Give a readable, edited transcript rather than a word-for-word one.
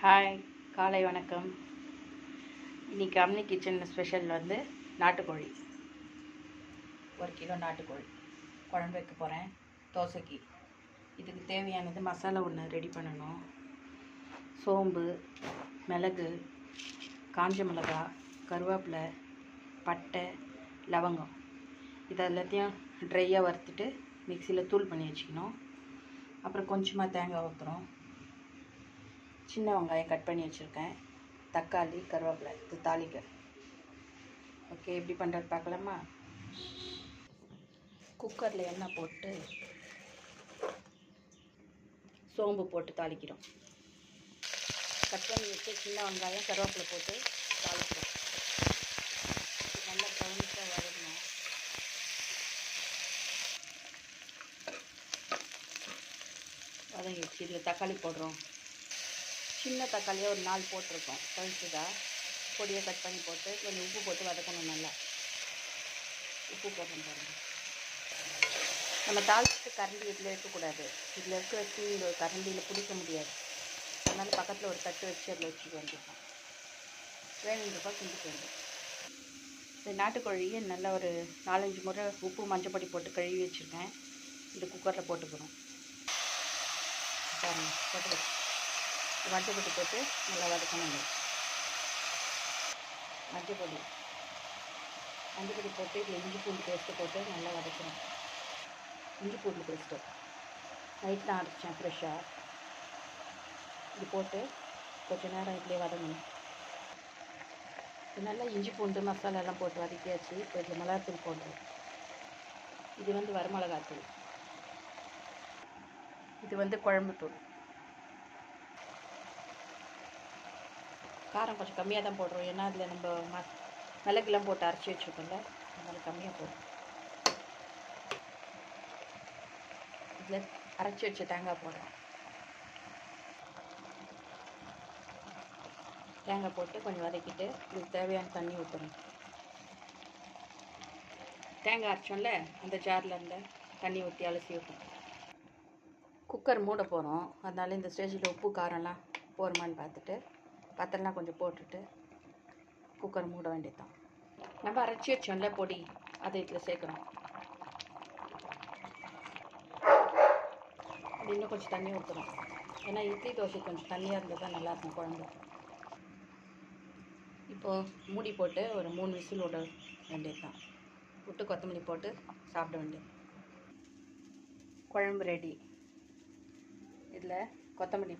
Hi, காலை வணக்கம். இன்றைக்கி அம்னி கிச்சன் ஸ்பெஷல் வந்து நாட்டுக்கோழி. 1 கிலோ நாட்டுக்கோழி குழம்பு வைக்க போகிறேன் தோசைக்கு. இதுக்கு தேவையானது மசாலா ஒன்று ரெடி பண்ணணும். சோம்பு, மிளகு, காஞ்ச மிளகாய், கருவேப்பிலை, பட்டை, லவங்கம் இது எல்லாத்தையும் ட்ரையாக வறுத்துட்டு மிக்சியில் தூள் பண்ணி வச்சுக்கணும். அப்புறம் கொஞ்சமாக தேங்காய் ஊற்றுறோம். சின்ன வெங்காயம் கட் பண்ணி வச்சுருக்கேன். தக்காளி, கருவேப்பிலை இது தாளிக்க. ஓகே, எப்படி பண்ணுறது பார்க்கலாமா? குக்கரில் எண்ணெய் போட்டு சோம்பு போட்டு தாளிக்கிறோம். கட் பண்ணி வச்சு சின்ன வெங்காயம், கருவேப்பிலை போட்டு தாளிக்கிறோம். நல்லா ப்ரௌனிஷாக வதங்கணும். வதங்கிடுச்சு. இதில் தக்காளி போடுறோம். சின்ன தக்காளியாக ஒரு 4 போட்டிருக்கோம். பழுத்துதா பொடியை கட் பண்ணி போட்டு கொஞ்சம் உப்பு போட்டு வதக்கணும். நல்லா உப்பு போடணும் பாருங்கள். நம்ம தாளிச்சிட்டு கரண்டி இதில் இருக்கக்கூடாது. இதில் இருக்கிற தீங்கு கரண்டியில் பிடிக்க முடியாது. அதனால் பக்கத்தில் ஒரு தட்டு வச்சு அதில் வச்சுட்டு வந்துருக்கோம். வேணுன்றப்பா கிண்டிட்டு வேண்டும். இந்த நாட்டுக்கோழியை நல்லா ஒரு 4-5 முறை உப்பு மஞ்சப்பொடி போட்டு கழுவி வச்சுருக்கேன். இந்த குக்கரில் போட்டுக்கணும். பாருங்கள், போட்டு மஞ்சப்பொடி போட்டு நல்லா வதக்கணும். மஞ்சப்பொடி போட்டு இதில் இஞ்சி பூண்டு பேஸ்ட்டு போட்டு நல்லா வதக்கணும். இஞ்சி பூண்டு பேஸ்ட்டு நைட் தான் அரைச்சேன் ஃப்ரெஷ்ஷாக. இது போட்டு கொஞ்சம் நேரம் இதிலே வதங்கணும். நல்லா இஞ்சி பூண்டு மசாலாலாம் போட்டு வதக்கியாச்சு. இப்போ இதில் மிளகாத்தூள் போடுறோம். இது வந்து வரமிளகாத்தூள். இது வந்து குழம்புத்தூள். காரம் கொஞ்சம் கம்மியாக தான் போடுறோம். ஏன்னா அதில் நம்ம மிளகுலாம் போட்டு அரைச்சி வச்சுருக்கோம்ல, அதனால் கம்மியாக போடுறோம். இதில் அரைச்சி வச்ச தேங்காய் போடுறோம். தேங்காய் போட்டு கொஞ்சம் வதக்கிட்டு இதுக்கு தேவையான தண்ணி ஊற்றணும். தேங்காய் அரைச்சோம்ல, அந்த ஜாரில் இருந்த தண்ணி ஊற்றி அலசி ஊற்றணும். குக்கர் மூட போகிறோம். அதனால இந்த ஸ்டேஜில் உப்பு காரம்லாம் போருமான்னு பார்த்துட்டு பத்தெல்லாம் கொஞ்சம் போட்டுட்டு குக்கர் மூட வேண்டியதுதான். நம்ம அரைச்சி வச்சோம்ல பொடி, அதை இதில் சேர்க்குறோம். அது இன்னும் கொஞ்சம் தண்ணி ஊற்றுறோம். ஏன்னா இட்லி தோசை கொஞ்சம் தண்ணியாக இருந்தால் தான் நல்லாயிருக்கும் குழம்பு. இப்போது மூடி போட்டு ஒரு 3 விசில் விட வேண்டியது தான். விட்டு கொத்தமல்லி போட்டு சாப்பிட வேண்டியது. குழம்பு ரெடி. இதில் கொத்தமல்லி